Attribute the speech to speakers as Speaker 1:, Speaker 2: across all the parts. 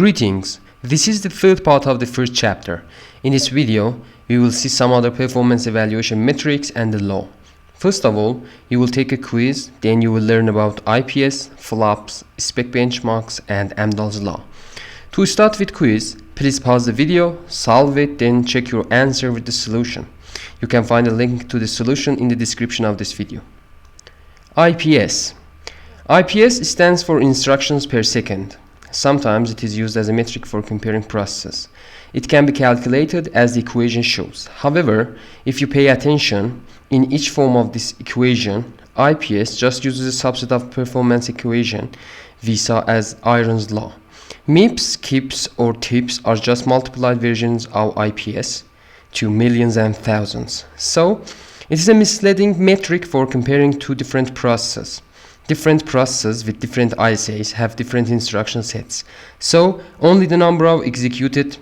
Speaker 1: Greetings, this is the third part of the first chapter. In this video, we will see some other performance evaluation metrics and the law. First of all, you will take a quiz, then you will learn about IPS, FLOPS, SPEC benchmarks and Amdahls Law. To start with quiz, please pause the video, solve it, then check your answer with the solution. You can find a link to the solution in the description of this video. IPS. IPS stands for instructions per second. Sometimes it is used as a metric for comparing processes. It can be calculated as the equation shows. However, if you pay attention, in each form of this equation, IPS just uses a subset of performance equation we saw as Amdahl's Law. MIPS, KIPS, or TIPS are just multiplied versions of IPS to millions and thousands. So, it is a misleading metric for comparing two different processes. Different processes with different ISAs have different instruction sets. So, only the number of executed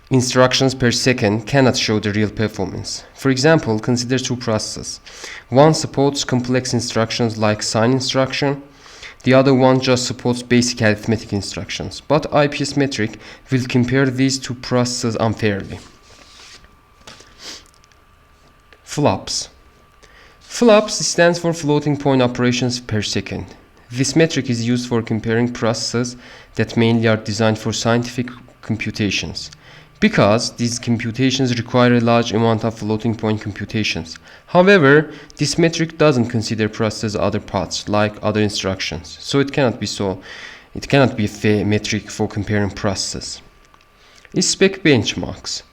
Speaker 1: instructions per second cannot show the real performance. For example, consider two processes. One supports complex instructions like sign instruction. The other one just supports basic arithmetic instructions. But IPS metric will compare these two processes unfairly. FLOPS. FLOPS stands for floating point operations per second. This metric is used for comparing processes that mainly are designed for scientific computations, because these computations require a large amount of floating point computations. However, this metric doesn't consider processes' other parts, like other instructions, so it cannot be a fair metric for comparing processes. SPEC benchmarks.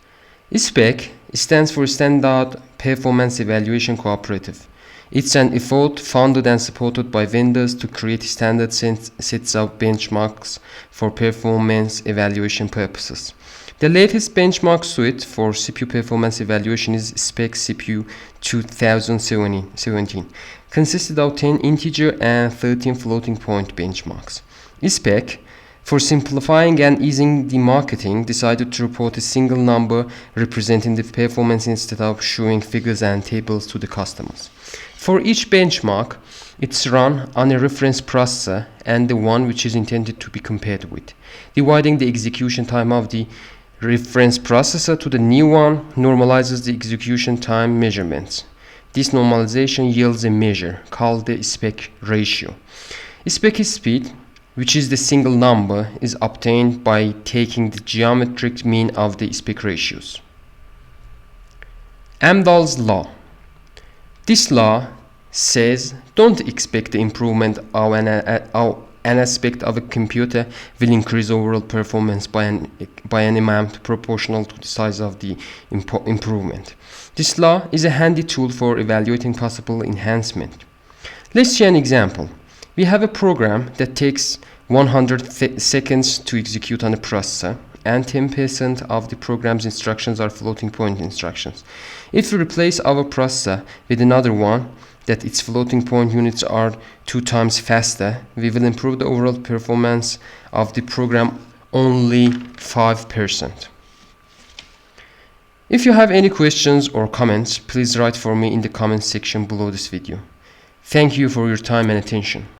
Speaker 1: SPEC stands for Standard Performance Evaluation Cooperative. It's an effort funded and supported by vendors to create standard sets of benchmarks for performance evaluation purposes. The latest benchmark suite for CPU performance evaluation is SPEC CPU 2017, consisted of 10 integer and 13 floating point benchmarks. SPEC, for simplifying and easing the marketing, decided to report a single number representing the performance instead of showing figures and tables to the customers. For each benchmark, it's run on a reference processor and the one which is intended to be compared with. Dividing the execution time of the reference processor to the new one normalizes the execution time measurements. This normalization yields a measure called the SPEC ratio. SPEC speed, which is the single number, is obtained by taking the geometric mean of the SPEC ratios. Amdahls Law. This law says don't expect the improvement of an aspect of a computer will increase overall performance by an amount proportional to the size of the improvement. This law is a handy tool for evaluating possible enhancement. Let's see an example. We have a program that takes 100 seconds to execute on a processor, and 10% of the program's instructions are floating point instructions. If we replace our processor with another one that its floating point units are 2 times faster, we will improve the overall performance of the program only 5%. If you have any questions or comments, please write for me in the comment section below this video. Thank you for your time and attention.